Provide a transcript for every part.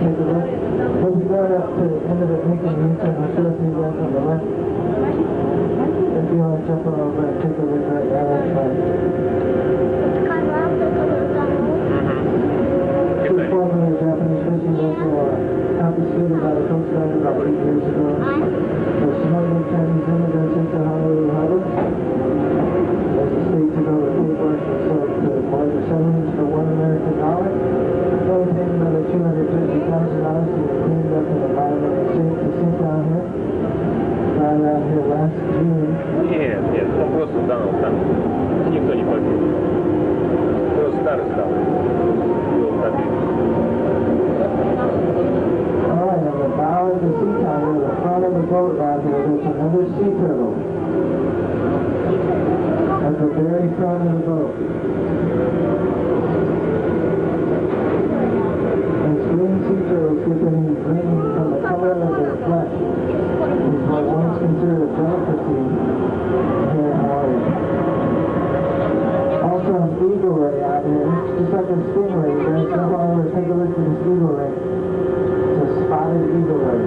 take a look. We'll be going up to the end of it, making the U-turn. I'll show it to you guys on the left. If you want to jump on over and take a look right now, that's fine. Two former Japanese fishing vessels confiscated by the Coast Guard about 8 years ago. The smuggling Chinese immigrants into Honolulu Harbor. As the state took over paperwork and sold to larger settlers for $1 American. Only paying another $250,000 to be cleaned up and environmentally safe to sink down here. Right around here last June. Нет, нет, он просто там никто не погиб. Просто старый стал. Alright, on the bow of the sea tower, the front of the boat right here, there's another sea turtle. At the very front of the boat. These green sea turtles get their name green from the color of their flesh. It's what once considered a delicacy here in Hawaii. Also an eagle ray out here, just like a stingray. You guys jump on over and take a look at this eagle ray. It's a spotted eagle ray.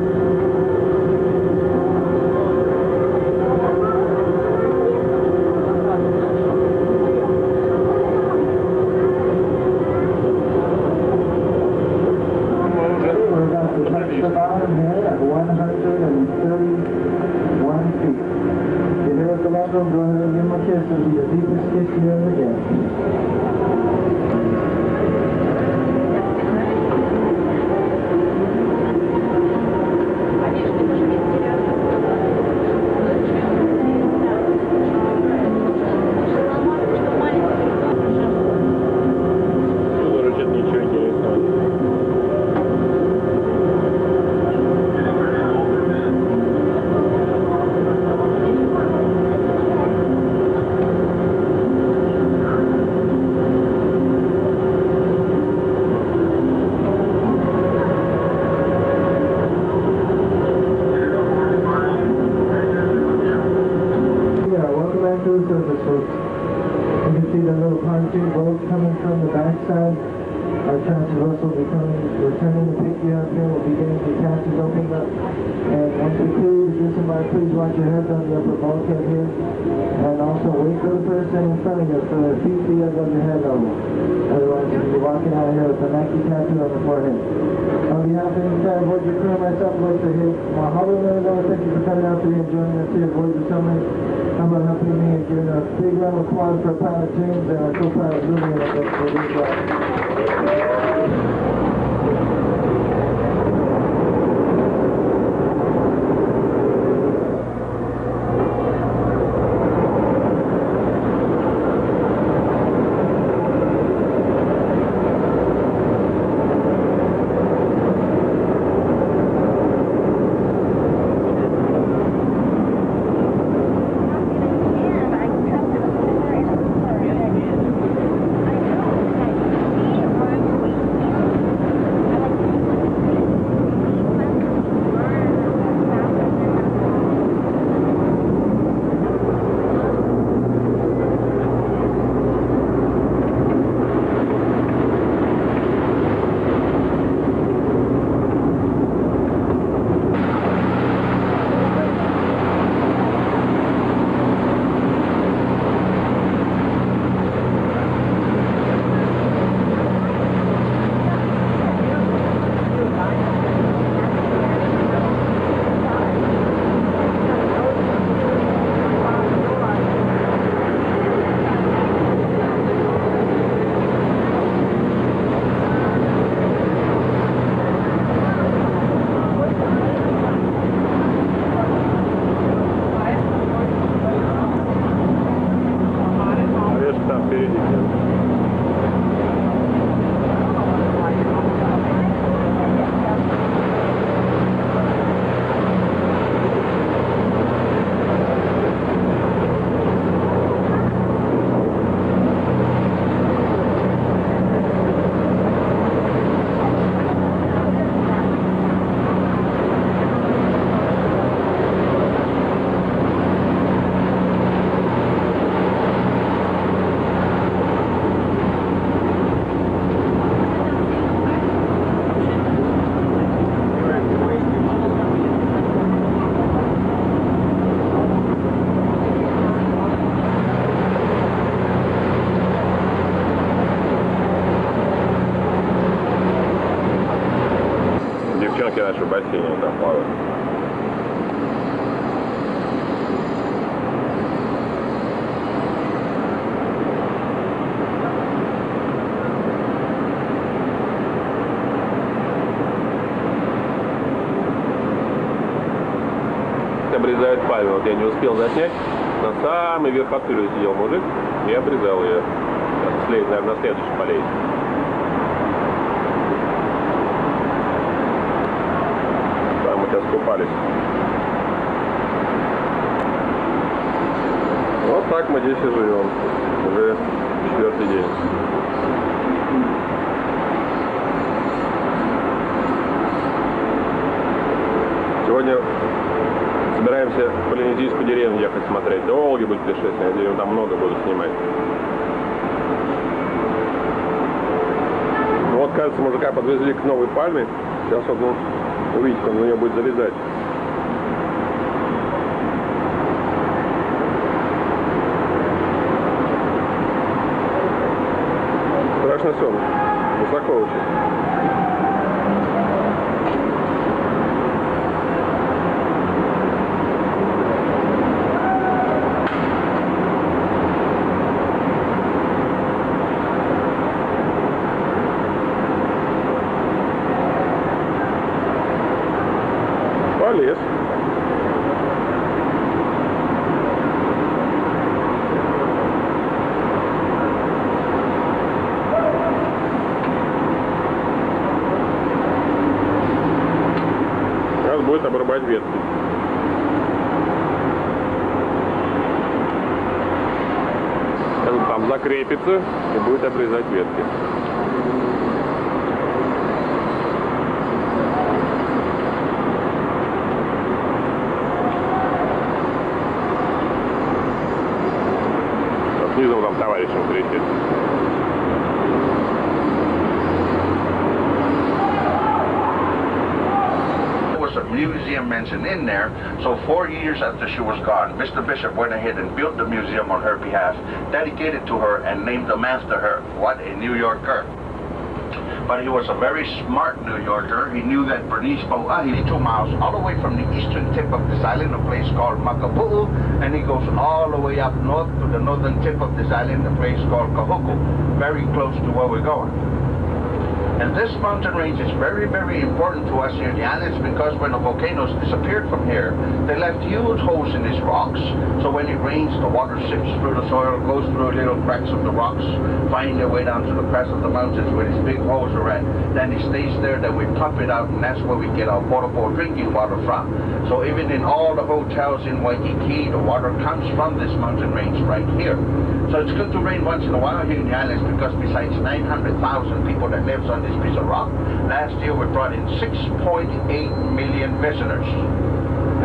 We're about to touch the bottom here at 131 feet. If you're here with the logo, go ahead and give him a kiss. It'll be the deepest kiss you ever get. Our transfers will be returning to pick you up here. We'll be getting the taxis opened up. And once we clear you to do somebody, please watch your heads on the upper bulkhead here. And also wait for the person in front of you for their feet to be above your head level. Otherwise you'll be walking out of here with a Nike tattoo on the forehead. On behalf of the entire Voyager crew and myself, I'd like to hit Mahalo Nanago. Thank you for coming out today and joining us here at Voyager Summit. How about helping me and giving a big round of applause for Pilot James and our co-pilot Lillian for this job. участники нашего бассейна там плавают. Обрезают пальму. Вот я не успел заснять. На самый верх отсюда сидел мужик и обрезал ее. Сейчас слеет, наверное, на следующем поле. Там мы сейчас купались. Вот так мы здесь и живем. Уже 4-й день. Сегодня собираемся в полинезийскую деревню ехать смотреть. Долгий будет путешествие, я там много буду снимать. Ну вот, кажется, мужика подвезли к новой пальме. Сейчас вот, ну, увидите, он на нее будет залезать. Страшный сон. Высоко очень. Полез. Сейчас будет обрубать ветки. Сейчас он там закрепится и будет обрезать ветки. Снизу там товарищем встретит. There was a museum mentioned in there, so 4 years after she was gone, Mr. Bishop went ahead and built the museum on her behalf, dedicated to her, and named them after her. What a New Yorker. But he was a very smart New Yorker. He knew that Bernice Pauahi, 2 miles all the way from the eastern tip of this island, a place called Makapu'u, and he goes all the way up north to the northern tip of this island, a place called Kahuku, very close to where we're going. And this mountain range is very, very important to us here in the islands because when the volcanoes disappeared from here, they left huge holes in these rocks. So when it rains, the water sips through the soil, goes through little cracks of the rocks, find their way down to the crest of the mountains where these big holes are at. Then it stays there, then we pump it out, and that's where we get our potable drinking water from. So even in all the hotels in Waikiki, the water comes from this mountain range right here. So it's good to rain once in a while here in the islands because besides 900,000 people that lives on this piece of rock, last year we brought in 6.8 million visitors.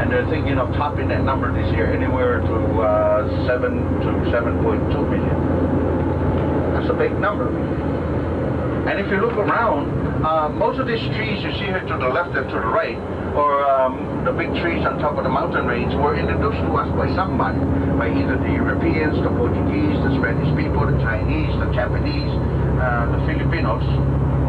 And they're thinking of topping that number this year, anywhere to 7 to 7.2 million. That's a big number. And if you look around, most of these trees you see here to the left and to the right, or the big trees on top of the mountain range, were introduced to us by somebody, by either the Europeans, the Portuguese, the Spanish people, the Chinese, the Japanese, the Filipinos,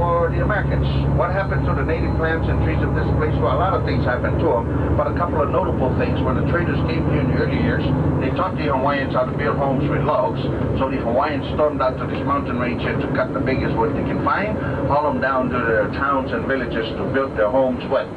or the Americans. What happened to the native plants and trees of this place? Well, a lot of things happened to them, but a couple of notable things. When the traders came here in the early years, they taught the Hawaiians how to build homes with logs, so the Hawaiians stormed out to this mountain range here to cut the biggest wood they can find, haul them down to their towns and villages to build their homes with.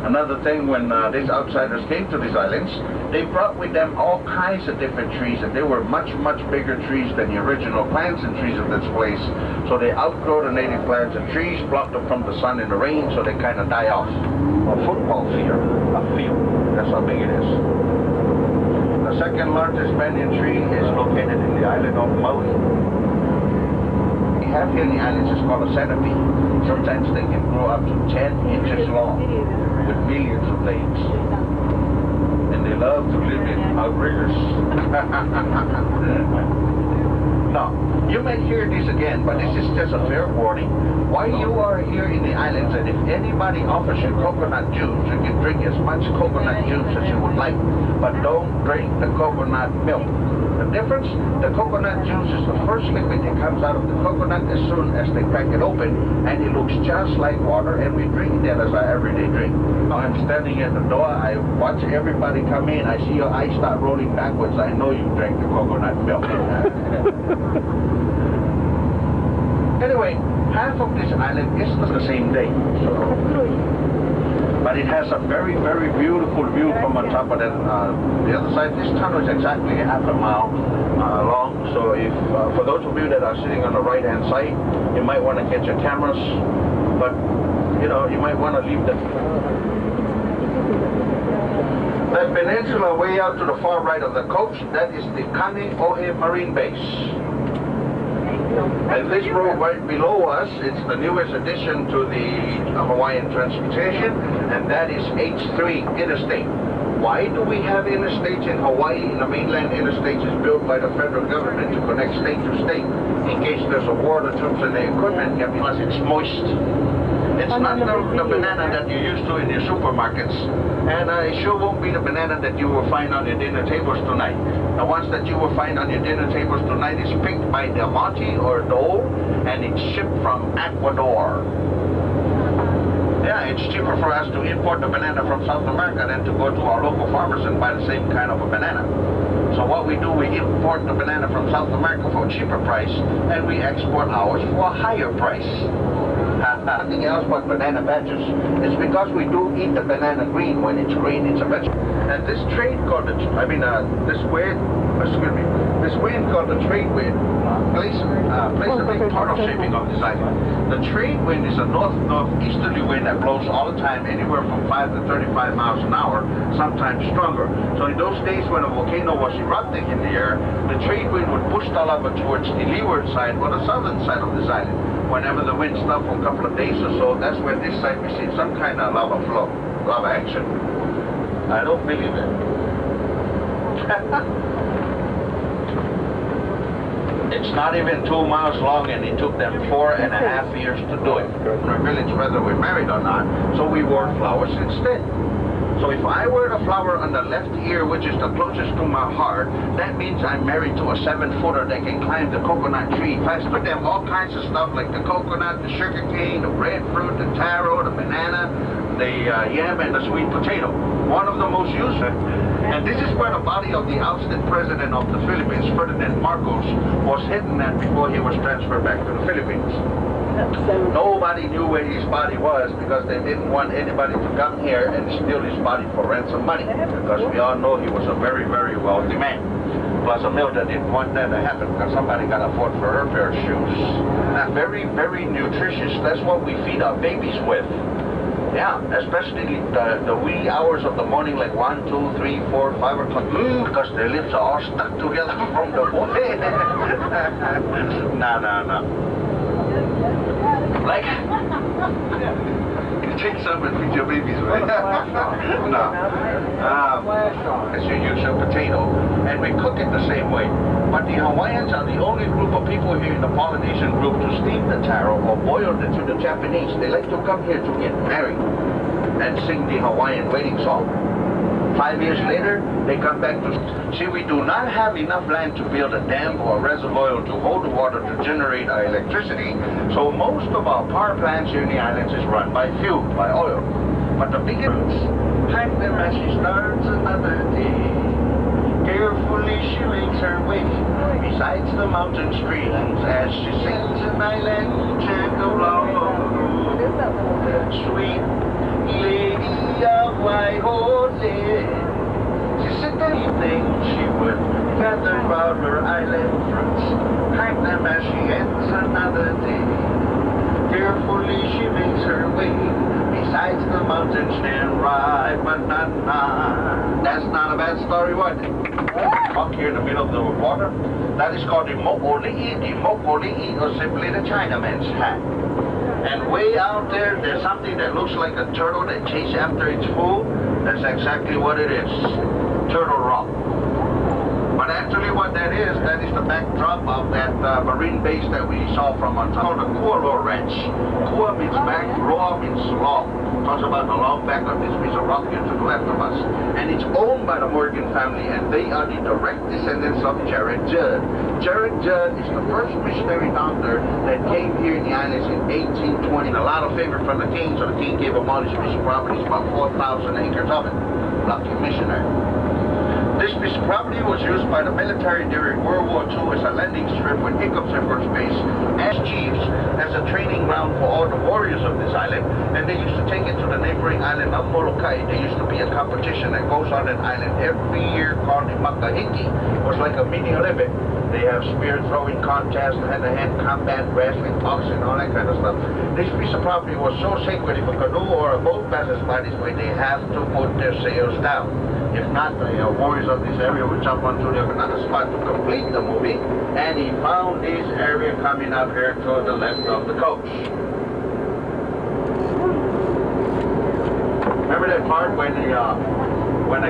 Another thing, when these outsiders came to these islands, they brought with them all kinds of different trees, and they were much, much bigger trees than the original plants and trees of this place. So they outgrow the native plants and trees, block them from the sun and the rain, so they kind of die off. A football field, that's how big it is. The second largest banyan tree is located in the island of Maui. We have here in the islands is called a centipede. Sometimes they can grow up to 10 inches long with millions of legs. And they love to live in outriggers. No. You may hear this again, but this is just a fair warning. While you are here in the islands, and if anybody offers you coconut juice, you can drink as much coconut juice as you would like, but don't drink the coconut milk. The difference, the coconut juice is the first liquid that comes out of the coconut as soon as they crack it open, and it looks just like water, and we drink that as our everyday drink. I'm standing at the door, I watch everybody come in, I see your eyes start rolling backwards, I know you drank the coconut milk. Anyway, half of this island is the same day, so... But it has a very, very beautiful view from on top of that. The other side, this tunnel is exactly half a mile long. So if, for those of you that are sitting on the right-hand side, you might want to get your cameras, but, you know, you might want to leave the... That peninsula way out to the far right of the coast, that is the Kaneohe Marine Base. And this road right below us, it's the newest addition to the Hawaiian transportation, and that is H3 Interstate. Why do we have interstates in Hawaii? The mainland interstate is built by the federal government to connect state to state. In case there's a war, the troops and the equipment, because it's moist. It's not the banana that you're used to in your supermarkets, and it sure won't be the banana that you will find on your dinner tables tonight. The ones that you will find on your dinner tables tonight is picked by Del Monte or Dole, and it's shipped from Ecuador. Yeah, it's cheaper for us to import the banana from South America than to go to our local farmers and buy the same kind of a banana. So what we do, we import the banana from South America for a cheaper price, and we export ours for a higher price. Nothing else but banana badges. It's because we do eat the banana green when it's green. It's a vegetable. And this trade called the, this wind called the trade wind plays a big part of shaping of this island. The trade wind is a north-northeasterly wind that blows all the time, anywhere from 5 to 35 miles an hour, sometimes stronger. So in those days when a volcano was erupting in the air, the trade wind would push the lava towards the leeward side or the southern side of this island. Whenever the wind stopped for a couple of days or so, that's when this side received some kind of lava flow, lava action. I don't believe it. It's not even 2 miles long, and it took them 4.5 years to do it. In our village, whether we're married or not, so we wore flowers instead. So if I wear the flower on the left ear, which is the closest to my heart, that means I'm married to a 7-footer that can climb the coconut tree. If I put them all kinds of stuff like the coconut, the sugar cane, the breadfruit, the taro, the banana, the yam, and the sweet potato. One of the most useful. And this is where the body of the ousted president of the Philippines, Ferdinand Marcos, was hidden at before he was transferred back to the Philippines. Nobody knew where his body was because they didn't want anybody to come here and steal his body for ransom money, because we all know he was a very, very wealthy man. Plus Imelda didn't want that to happen because somebody got afford for her pair of shoes. And very, very nutritious. That's what we feed our babies with. Yeah, especially the wee hours of the morning, like 1, 2, 3, 4, 5 o'clock, because their lips are all stuck together from the morning. No. Like, you take some and feed your babies, right? No. As you use a potato, and we cook it the same way. But the Hawaiians are the only group of people here in the Polynesian group to steam the taro or boil it to the Japanese. They like to come here to get married and sing the Hawaiian wedding song. 5 years later, they come back to... See, we do not have enough land to build a dam or a reservoir to hold the water to generate our electricity, so most of our power plants here in the islands is run by fuel, by oil. But the biggest... Time them as she starts another day. Carefully she makes her way besides the mountain streams as she sings an island along. Sweet lady of Waihole, she said anything she would gather about her island fruits, hang them as she ends another day. Carefully she makes her way besides the mountains and ride banana. That's not a bad story, what? Up here in the middle of the water, that is called the mo'oli'i. The mo'oli'i, or simply the Chinaman's hat. And way out there, there's something that looks like a turtle that chases after its food. That's exactly what it is. Turtle rock. But actually what that is the backdrop of that marine base that we saw from it's called the Kualoa Ranch. Kua means back, Roa means long. Talks about the long back of this piece of rock here to the left of us. And it's owned by the Morgan family, and they are the direct descendants of Jared Judd. Jared Judd is the first missionary doctor that came here in the islands in 1820. A lot of favor from the king, so the king gave him all his piece of properties, about 4,000 acres of it. Lucky missionary. This piece of property was used by the military during World War II as a landing strip with Hiccups Air Force Base as chiefs, as a training ground for all the warriors of this island, and they used to take it to the neighboring island of Molokai. There used to be a competition that goes on that island every year called the Makahiki. It was like a mini Olympic. They have spear throwing contests, hand-to-hand combat, wrestling, boxing, all that kind of stuff. This piece of property was so sacred, if a canoe or a boat passes by this way, they have to put their sails down. If not, the warriors of this area would jump onto another spot to complete the movie. And he found this area coming up here to the left of the coach. Remember that part when the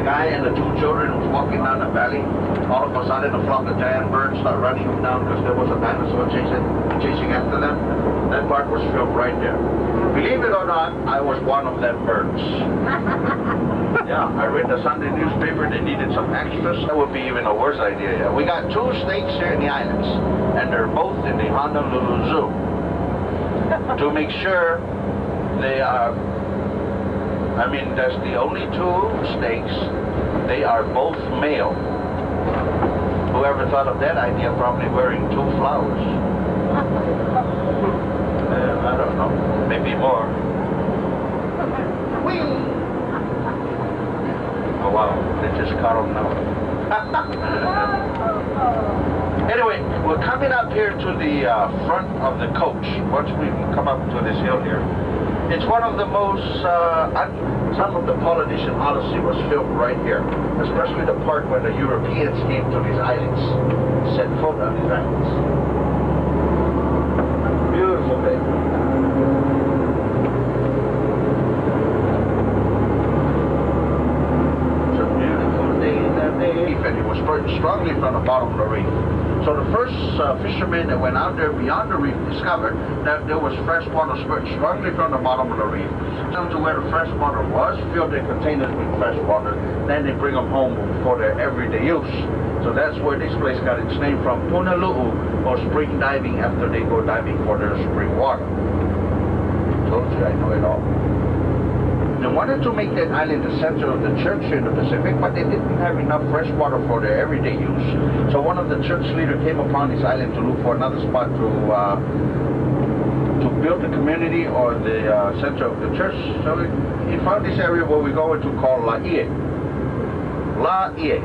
guy and the two children was walking down the valley? All of a sudden, a flock of giant birds start running them down because there was a dinosaur chasing after them. That part was filmed right there. Believe it or not, I was one of them birds. Yeah, I read the Sunday newspaper, they needed some extras. That would be even a worse idea. Yeah. We got 2 snakes here in the islands, and they're both in the Honolulu Zoo. To make sure they are, that's the only 2 snakes. They are both male. Whoever thought of that idea probably wearing 2 flowers. I don't know, maybe more. Whee! Oh wow, they just caught them now. Anyway, we're coming up here to the front of the coach. Once we come up to this hill here, it's one of the most, some of the Polynesian Odyssey was filmed right here, especially the part when the Europeans came to these islands, set foot on these islands. Beautiful day. And it was strongly from the bottom of the reef. So the first fishermen that went out there beyond the reef discovered that there was fresh water spurting strongly from the bottom of the reef. Come to where the fresh water was, fill their containers with fresh water, then they bring them home for their everyday use. So that's where this place got its name from, Punalu'u, or spring diving, after they go diving for their spring water. Told you I know it all. They wanted to make that island the center of the church here in the Pacific, but they didn't have enough fresh water for their everyday use. So one of the church leaders came upon this island to look for another spot to build the community or the center of the church. So he found this area where we're going to call Laie. Laie.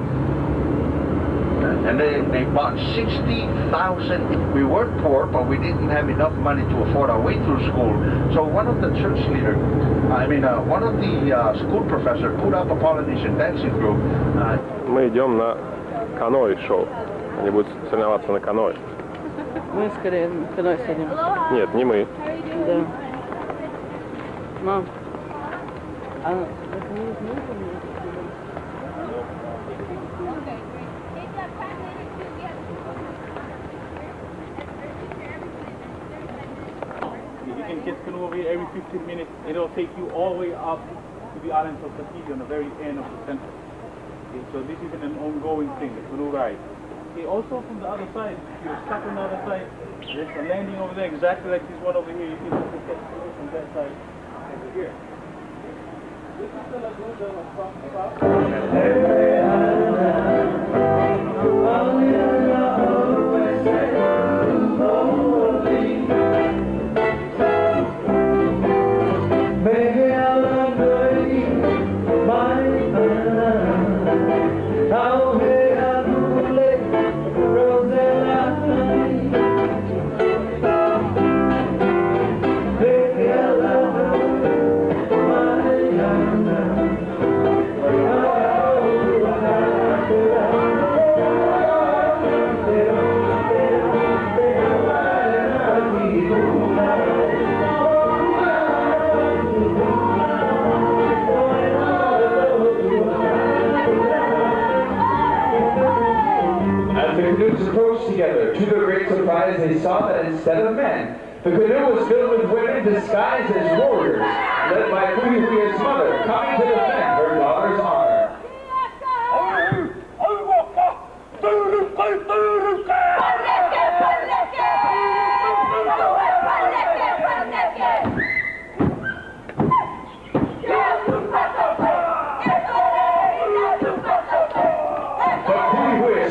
And they bought 60,000. We weren't poor, but we didn't have enough money to afford our way through school. So one of the church leaders, one of the school professors put up a Polynesian dancing group. Мы идем на каноэ-шоу. Они будут соревноваться на каноэ. Мы скорее на каноэ садим. Нет, не мы. Да. Мам. А это не нужно? Just come over here every 15 minutes, and it'll take you all the way up to the islands of Tahiti on the very end of the center. Okay, so this is an ongoing thing, the canoe ride. Okay, also from the other side, if you're stuck on the other side, there's a landing over there, exactly like this one over here. You can just get from that side over here. This is the lagoon that I was talking to their great surprise, they saw that instead of men, the canoe was filled with women disguised as warriors, led by Puhihui's mother, coming to defend her daughter's honor.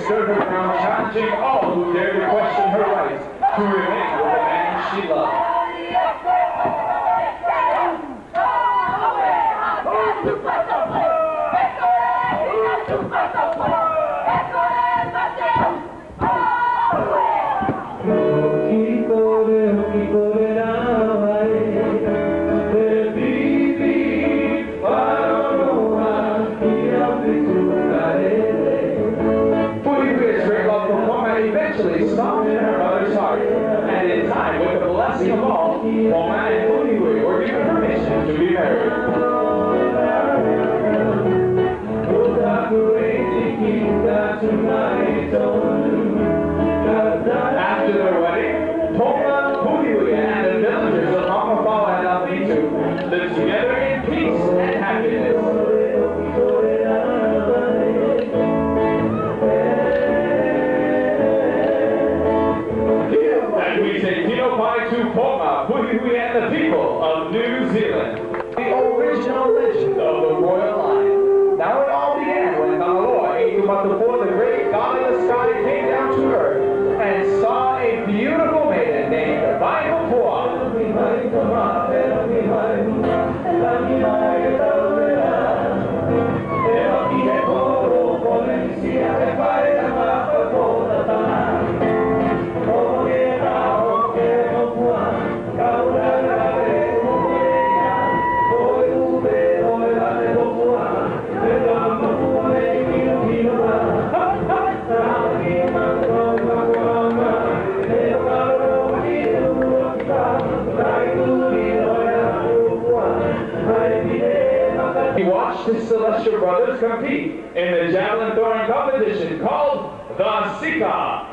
Stood her ground, challenging all who dared to question her right to remain with the man she loved. Stopped in her mother's heart, and in time, with the blessing of all, Poma and Puhihui were given permission to be married. After their wedding, Poma, Puhihui, and the villagers of Mamapawa and Alpitu lived together in peace and happiness. To Poma, Puhihui, and the people of New Zealand. The original legend of the royal line. Now it all began when Tangaloa, Eitumatapo, the great god of the sky, came down to earth and saw a beautiful maiden named Vaihopua. He watched his celestial brothers compete in the javelin throwing competition called the Sika.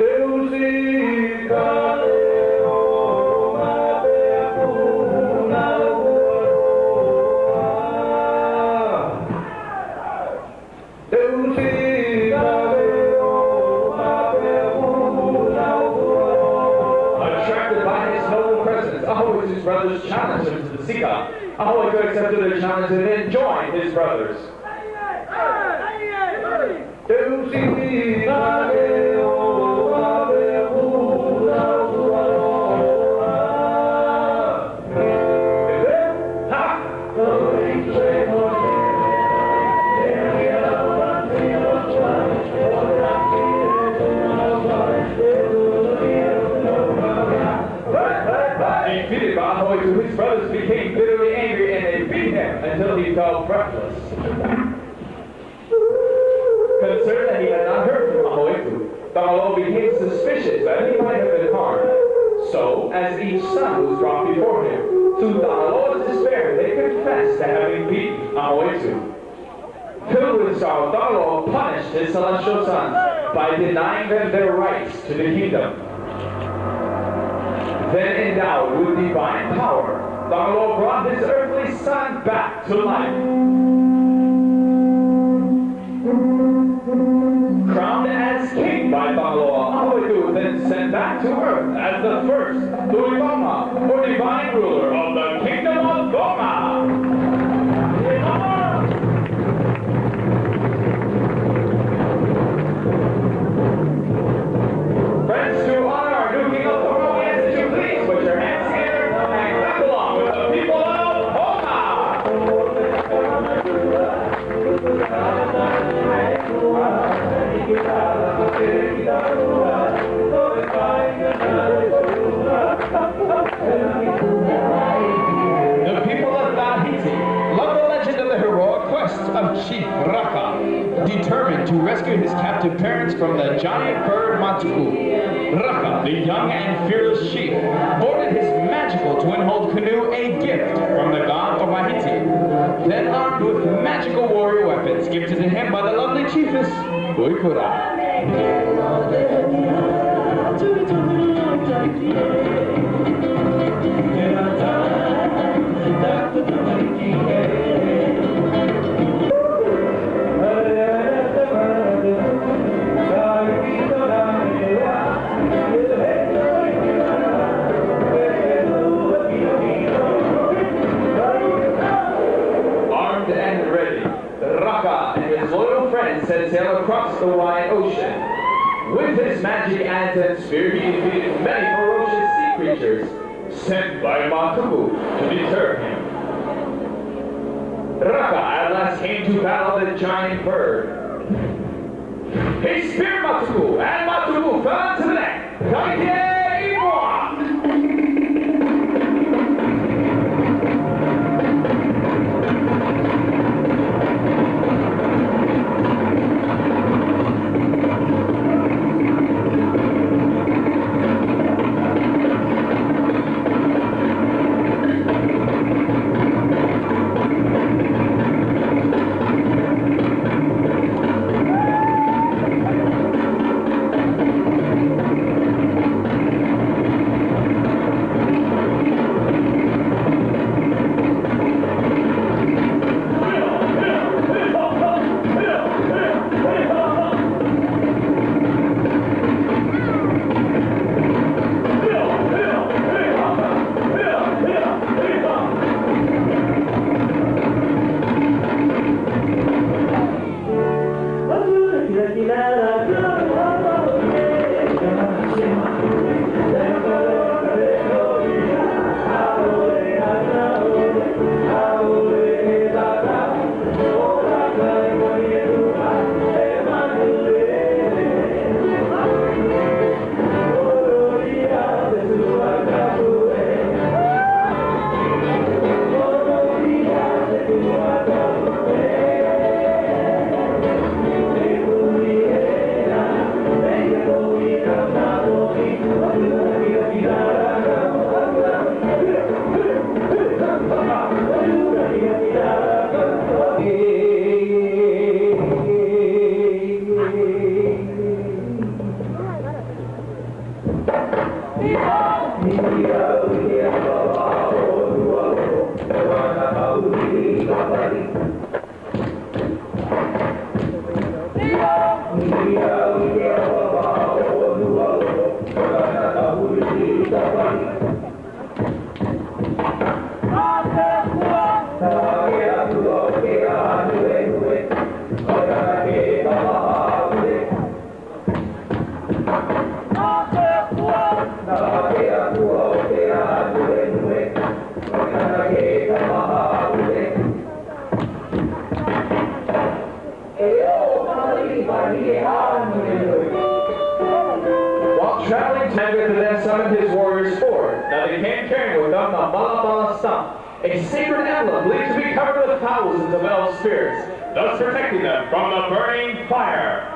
Attracted by his noble presence, Ahoitu's brothers challenged him to the Sika. Ahoitu accepted their challenge and then joined his brothers. Defeated by Ahoitu, his brothers became bitterly angry and they beat him until he fell breathless. Concerned that he had not heard from Ahoitu, Tangaloa became suspicious that he might have been harmed. So, as each son was brought before him, to Tangaloa's despair, they confessed to having beaten Ahoitu. Filled with sorrow, Tangaloa punished his celestial sons by denying them their rights to the kingdom. Then endowed with divine power, Tangaloa brought his earthly son back to life. Crowned as king by Tangaloa, Ahoitu was then sent back to earth as the first Tuipama, or divine ruler of the kingdom of Goma. Friends, to honor our new king of Goma, we ask that you please put your hands together and clap along with the people of Goma. The people of Tahiti love the legend of the heroic quest of Chief Raka, determined to rescue his captive parents from the giant bird Matuku. Raka, the young and fearless chief, boarded his magical twin-hulled canoe, a gift from the god of Tahiti, then armed with magical warrior weapons gifted to him by the lovely chiefess, Koikura. Set sail across the wide ocean. With his magic anthem spear, he defeated many ferocious sea creatures sent by Matuku to deter him. Raka at last came to battle the giant bird. He speared Matuku, and Matuku fell to the neck. Kaite Imoa! While traveling, Tagatha then summoned his warriors forward. Now they came carrying with them the Malabala stump, a sacred emblem believed to be covered with thousands of elf spirits, thus protecting them from the burning fire.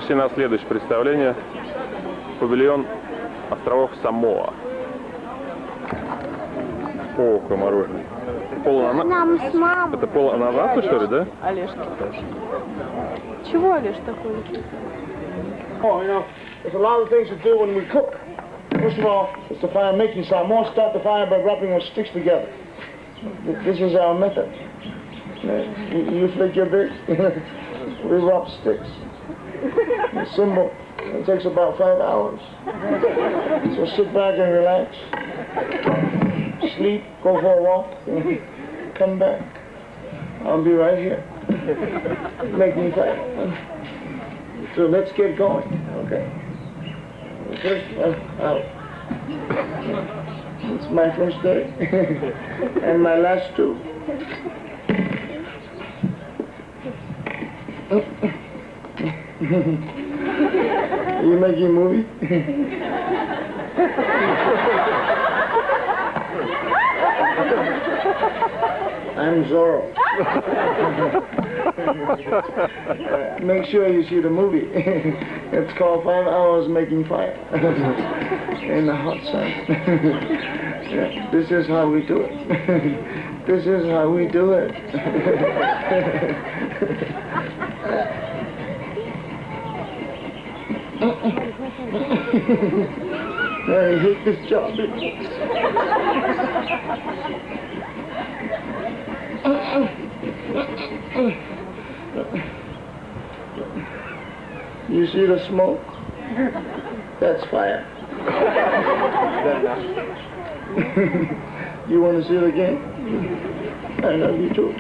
Пришли на следующее представление. Павильон островов Самоа. О, какое мороженое. Нам с мамой. Это полананаса, что ли, да? Олежки. Чего Олеж такой? Oh, you know, there's a lot of things to do when we cook. First of all, it's the fire making, so I'm going to start the fire by rubbing our sticks together. This is our method. You flick your bits, we rub sticks. It's simple. It takes about 5 hours. So sit back and relax. Sleep, go for a walk, come back. I'll be right here. Making fire. So let's get going, okay? First, out. It's my first day, and my last two. You making a movie? I'm Zorro. Make sure you see the movie. It's called 5 Hours Making Fire in the hot sun. Yeah, this is how we do it. This is how we do it. I hate this job. You see the smoke? That's fire. You want to see it again? I love you too.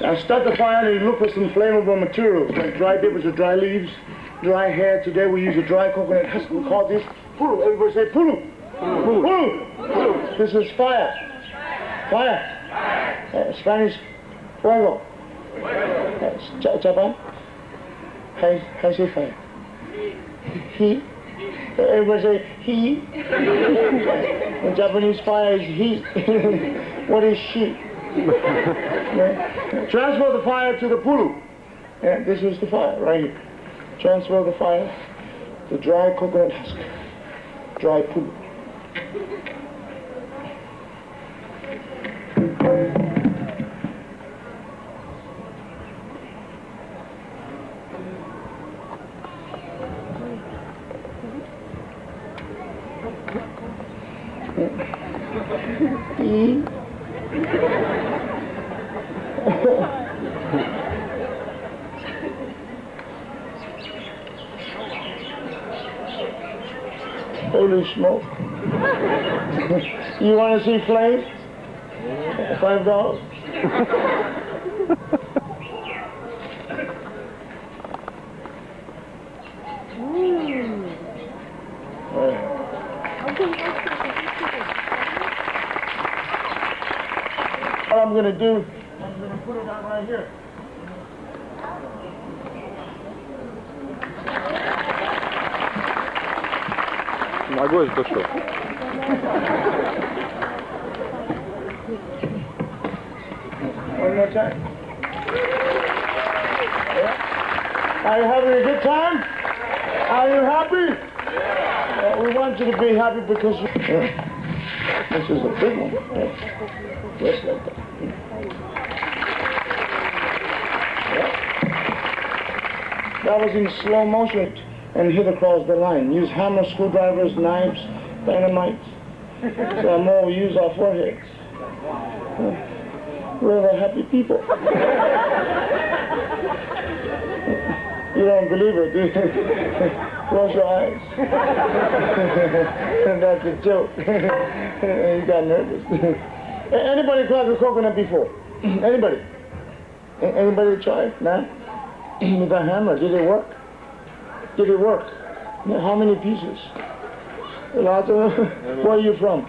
Now start the fire and look for some flammable materials like dry papers or dry leaves, dry hair. Today we use a dry coconut husk. We call this pulu. Everybody say pulu. Pulu. This is fire. Fire. Spanish, fuego. Japan. How say fire? Heat. Everybody say heat. In Japanese, fire is heat. What is sheet? Transfer the fire to the pulu. Yeah, this is the fire right here. Transfer the fire to dry coconut husk. Dry pulu. Holy smoke. You want to see flame? $5. What I'm going to do, I'm going to put it out right here. Огонь пошел. One more time. Are you having a good time? Are you happy? We want you to be happy because this is a big one. Just like that. That was in slow motion and hit across the line. Use hammer, screwdrivers, knives, dynamite. So more we use our foreheads. We're the happy people. You don't believe it, do you? Close your eyes. That's a joke. You got nervous. Anybody crack a coconut before? Anybody? Anybody try? Nah? With a hammer, did it work? Did it work? How many pieces? A lot of them? Where are you from?